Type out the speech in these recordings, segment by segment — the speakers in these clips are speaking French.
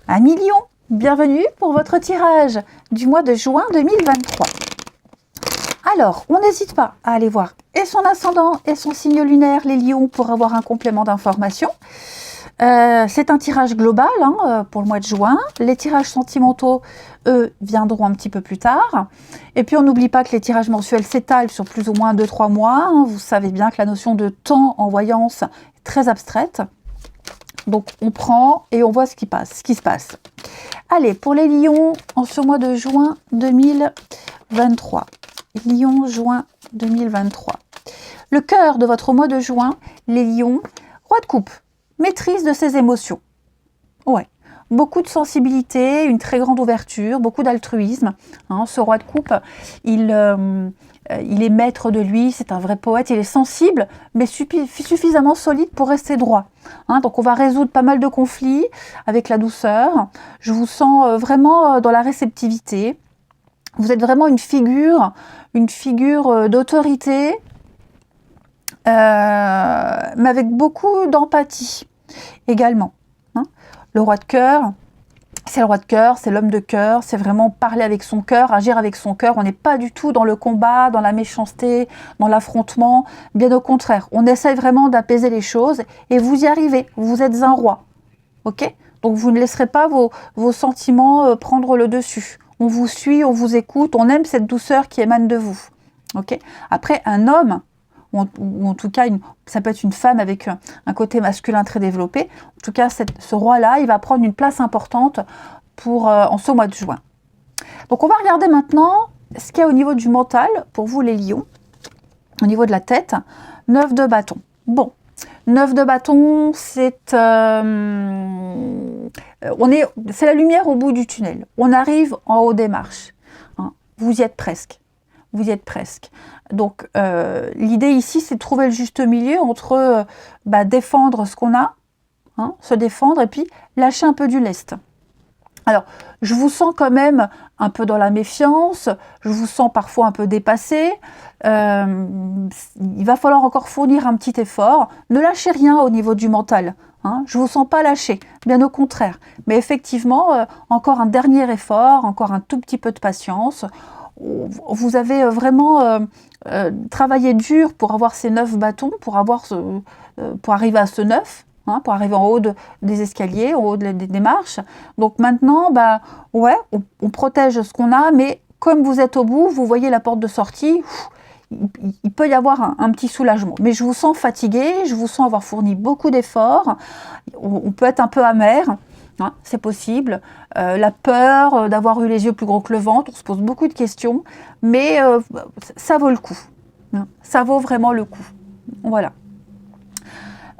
Amis Lion, bienvenue pour votre tirage du mois de juin 2023. Alors, on n'hésite pas à aller voir et son ascendant et son signe lunaire, les lions, pour avoir un complément d'information. C'est un tirage global pour le mois de juin. Les tirages sentimentaux, eux, viendront un petit peu plus tard. Et puis, on n'oublie pas que les tirages mensuels s'étalent sur plus ou moins 2-3 mois. Vous savez bien que la notion de temps en voyance est très abstraite. Donc, on prend et on voit ce qui se passe. Allez, pour les lions, en ce mois de juin 2023. Lion, juin 2023. Le cœur de votre mois de juin, les lions, roi de coupe, maîtrise de ses émotions. Ouais, beaucoup de sensibilité, une très grande ouverture, beaucoup d'altruisme. Ce roi de coupe, il est maître de lui, c'est un vrai poète, il est sensible, mais suffisamment solide pour rester droit. Donc on va résoudre pas mal de conflits avec la douceur. Je vous sens vraiment dans la réceptivité. Vous êtes vraiment une figure d'autorité, mais avec beaucoup d'empathie également. Le roi de cœur, c'est le roi de cœur, c'est l'homme de cœur, c'est vraiment parler avec son cœur, agir avec son cœur. On n'est pas du tout dans le combat, dans la méchanceté, dans l'affrontement. Bien au contraire, on essaie vraiment d'apaiser les choses et vous y arrivez. Vous êtes un roi, ok? Donc vous ne laisserez pas vos sentiments prendre le dessus. On vous suit, on vous écoute, on aime cette douceur qui émane de vous, ok? Après, un homme, ou en tout cas, ça peut être une femme avec un côté masculin très développé. En tout cas, ce roi-là, il va prendre une place importante en ce mois de juin. Donc, on va regarder maintenant ce qu'il y a au niveau du mental, pour vous les lions, au niveau de la tête. 9 de bâton. Bon, 9 de bâton, c'est la lumière au bout du tunnel. On arrive en haut des marches. Vous y êtes presque. Vous y êtes presque. Donc, l'idée ici, c'est de trouver le juste milieu entre défendre ce qu'on a, se défendre, et puis lâcher un peu du lest. Alors, je vous sens quand même un peu dans la méfiance, je vous sens parfois un peu dépassé. Il va falloir encore fournir un petit effort. Ne lâchez rien au niveau du mental. Je ne vous sens pas lâché, bien au contraire. Mais effectivement, encore un dernier effort, encore un tout petit peu de patience. Vous avez vraiment travaillé dur pour avoir ces 9 bâtons, pour arriver à ce 9, pour arriver en haut des escaliers, en haut des marches. Donc maintenant, on protège ce qu'on a, mais comme vous êtes au bout, vous voyez la porte de sortie, il peut y avoir un petit soulagement. Mais je vous sens fatigué, je vous sens avoir fourni beaucoup d'efforts, on peut être un peu amer. C'est possible. La peur d'avoir eu les yeux plus gros que le ventre, on se pose beaucoup de questions, mais ça vaut le coup. Ça vaut vraiment le coup. Voilà.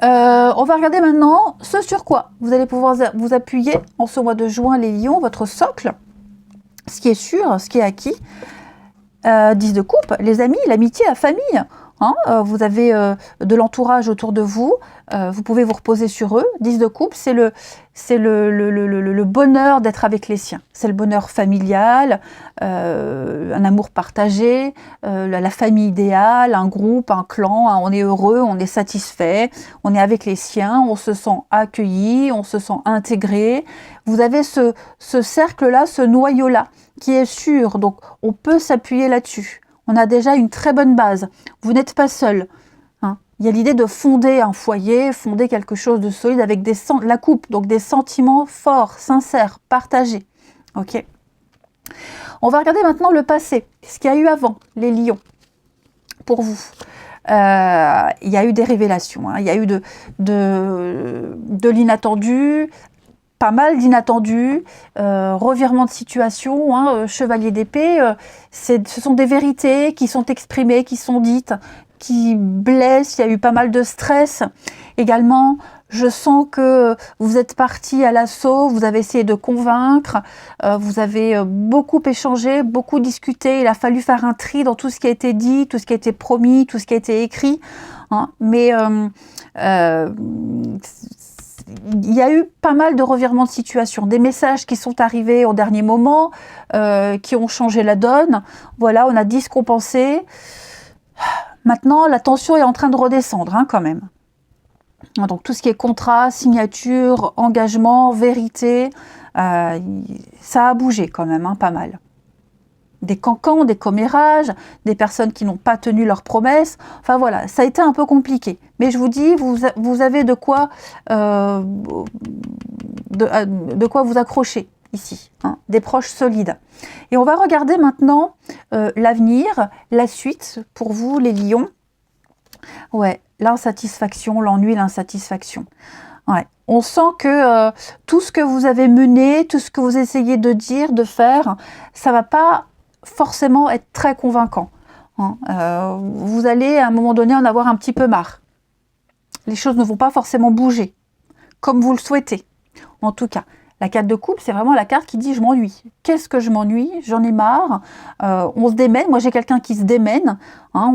On va regarder maintenant ce sur quoi vous allez pouvoir vous appuyer en ce mois de juin, les lions, votre socle, ce qui est sûr, ce qui est acquis. 10 de coupe, les amis, l'amitié, la famille. Vous avez de l'entourage autour de vous, vous pouvez vous reposer sur eux. 10 de coupe, c'est le bonheur d'être avec les siens. C'est le bonheur familial, un amour partagé, la famille idéale, un groupe, un clan. On est heureux, on est satisfait, on est avec les siens, on se sent accueilli, on se sent intégré. Vous avez ce cercle-là, ce noyau-là, qui est sûr, donc on peut s'appuyer là-dessus. On a déjà une très bonne base. Vous n'êtes pas seul. Il y a l'idée de fonder un foyer, fonder quelque chose de solide avec la coupe, donc des sentiments forts, sincères, partagés. Ok. On va regarder maintenant le passé, ce qu'il y a eu avant, les lions, pour vous. Il y a eu des révélations, il y a eu de l'inattendu, pas mal d'inattendus, revirement de situation, chevalier d'épée, ce sont des vérités qui sont exprimées, qui sont dites, qui blessent, il y a eu pas mal de stress. Également, je sens que vous êtes parti à l'assaut, vous avez essayé de convaincre, vous avez beaucoup échangé, beaucoup discuté, il a fallu faire un tri dans tout ce qui a été dit, tout ce qui a été promis, tout ce qui a été écrit, mais il y a eu pas mal de revirements de situation, des messages qui sont arrivés au dernier moment, qui ont changé la donne. Voilà, on a dit ce qu'on pensait. Maintenant, la tension est en train de redescendre, quand même. Donc tout ce qui est contrat, signature, engagement, vérité, Ça a bougé quand même, hein, pas mal. Des cancans, des commérages, des personnes qui n'ont pas tenu leurs promesses. Enfin voilà, ça a été un peu compliqué. Mais je vous dis, vous avez de quoi vous accrocher ici, hein, des proches solides. Et on va regarder maintenant l'avenir, la suite pour vous les lions. Ouais, l'insatisfaction, l'ennui, l'insatisfaction. Ouais. On sent que tout ce que vous avez mené, tout ce que vous essayez de dire, de faire, ça va pas forcément être très convaincant. Hein. Vous allez à un moment donné en avoir un petit peu marre. Les choses ne vont pas forcément bouger, comme vous le souhaitez. En tout cas, la carte de coupe, c'est vraiment la carte qui dit « je m'ennuie ». Qu'est-ce que je m'ennuie? J'en ai marre. On se démène. Moi, j'ai quelqu'un qui se démène. Hein.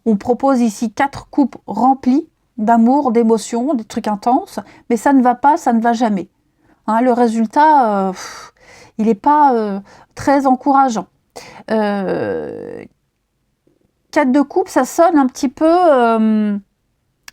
On propose ici 4 coupes remplies d'amour, d'émotions, des trucs intenses. Mais ça ne va pas, ça ne va jamais. Hein, le résultat, il n'est pas très encourageant. 4 de coupe, ça sonne un petit peu...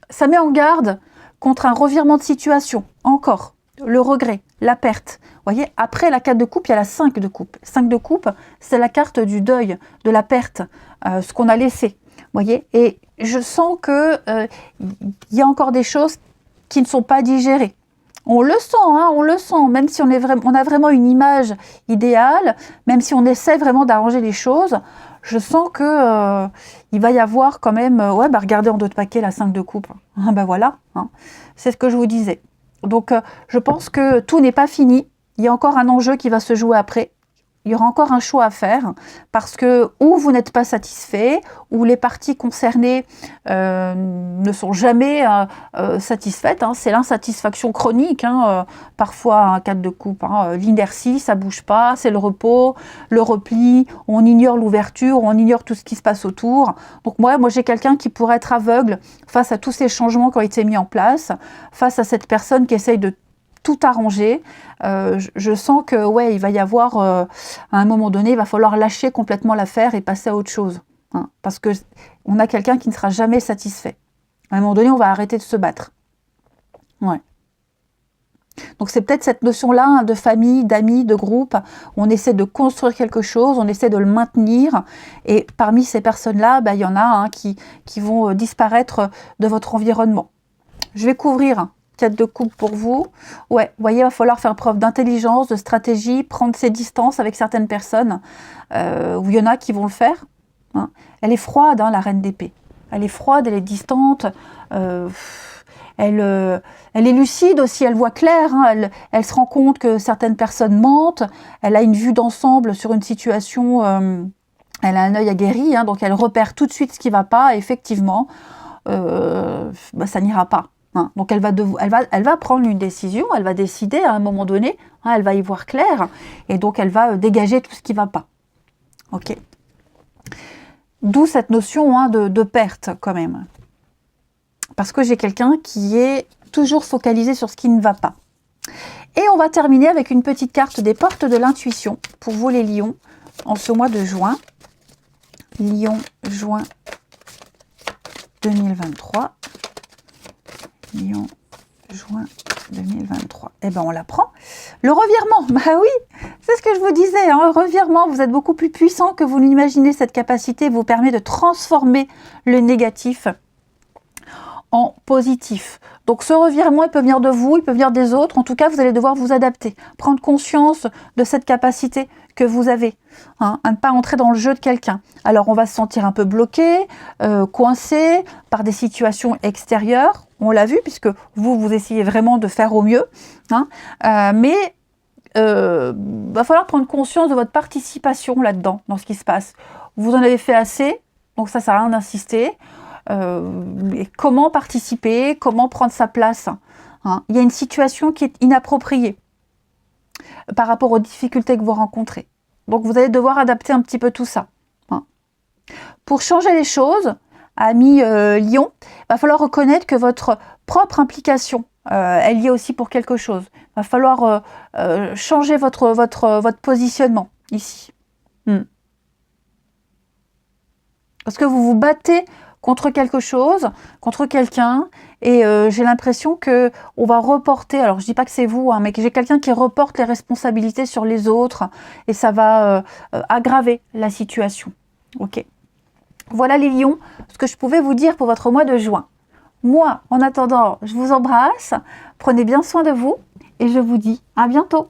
ça met en garde contre un revirement de situation. Encore. Le regret, la perte. Vous voyez, après la 4 de coupe, il y a la 5 de coupe. 5 de coupe, c'est la carte du deuil, de la perte, ce qu'on a laissé. Vous voyez, et je sens que y a encore des choses qui ne sont pas digérées. On le sent, hein, on le sent, même si on a vraiment une image idéale, même si on essaie vraiment d'arranger les choses, je sens que il va y avoir quand même... regardez en dos de paquet la 5 de coupe. Ah, voilà, hein, c'est ce que je vous disais. Donc, je pense que tout n'est pas fini. Il y a encore un enjeu qui va se jouer après. Il y aura encore un choix à faire parce que ou vous n'êtes pas satisfait, ou les parties concernées ne sont jamais satisfaites. Hein. C'est l'insatisfaction chronique. Hein. Parfois, un 4 de coupe, hein. L'inertie, ça ne bouge pas, c'est le repos, le repli, on ignore l'ouverture, on ignore tout ce qui se passe autour. Donc moi j'ai quelqu'un qui pourrait être aveugle face à tous ces changements qui ont été mis en place, face à cette personne qui essaye de tout arranger. Je sens que il va y avoir, à un moment donné, il va falloir lâcher complètement l'affaire et passer à autre chose. Hein, parce que on a quelqu'un qui ne sera jamais satisfait. À un moment donné, on va arrêter de se battre. Ouais. Donc c'est peut-être cette notion-là, hein, de famille, d'amis, de groupe. On essaie de construire quelque chose, on essaie de le maintenir. Et parmi ces personnes-là, il y en a, hein, qui vont disparaître de votre environnement. Je vais couvrir 4 de coupe pour vous. Ouais, vous voyez, il va falloir faire preuve d'intelligence, de stratégie, prendre ses distances avec certaines personnes, où il y en a qui vont le faire. Hein. Elle est froide, hein, la reine d'épée. Elle est froide, elle est distante, elle est lucide aussi, elle voit clair, hein, elle se rend compte que certaines personnes mentent, elle a une vue d'ensemble sur une situation, elle a un œil aguerri, hein, donc elle repère tout de suite ce qui ne va pas, et effectivement, ça n'ira pas. Hein. Donc elle va prendre une décision, elle va décider à un moment donné, hein, elle va y voir clair, et donc elle va dégager tout ce qui ne va pas. Ok. D'où cette notion, hein, de perte quand même. Parce que j'ai quelqu'un qui est toujours focalisé sur ce qui ne va pas. Et on va terminer avec une petite carte des portes de l'intuition pour vous les lions en ce mois de juin. Lion, juin 2023. Lion, juin 2023. Eh bien, on la prend. Le revirement, bah oui, c'est ce que je vous disais, hein, le revirement, vous êtes beaucoup plus puissant que vous l'imaginez. Cette capacité vous permet de transformer le négatif en positif. Donc ce revirement, il peut venir de vous, il peut venir des autres. En tout cas, vous allez devoir vous adapter, prendre conscience de cette capacité que vous avez, hein, à ne pas entrer dans le jeu de quelqu'un. Alors on va se sentir un peu bloqué, coincé par des situations extérieures. On l'a vu puisque vous essayez vraiment de faire au mieux, hein, mais va falloir prendre conscience de votre participation là-dedans, dans ce qui se passe. Vous en avez fait assez, donc ça sert à rien d'insister. Et comment participer, comment prendre sa place, hein. Il y a une situation qui est inappropriée par rapport aux difficultés que vous rencontrez. Donc vous allez devoir adapter un petit peu tout ça. Hein. Pour changer les choses, amis Lion, il va falloir reconnaître que votre propre implication, elle y est aussi pour quelque chose. Il va falloir changer votre positionnement ici. Parce que vous vous battez contre quelque chose, contre quelqu'un, et j'ai l'impression que on va reporter, alors je dis pas que c'est vous, hein, mais que j'ai quelqu'un qui reporte les responsabilités sur les autres, et ça va aggraver la situation. Ok. Voilà les lions, ce que je pouvais vous dire pour votre mois de juin. Moi, en attendant, je vous embrasse, prenez bien soin de vous, et je vous dis à bientôt.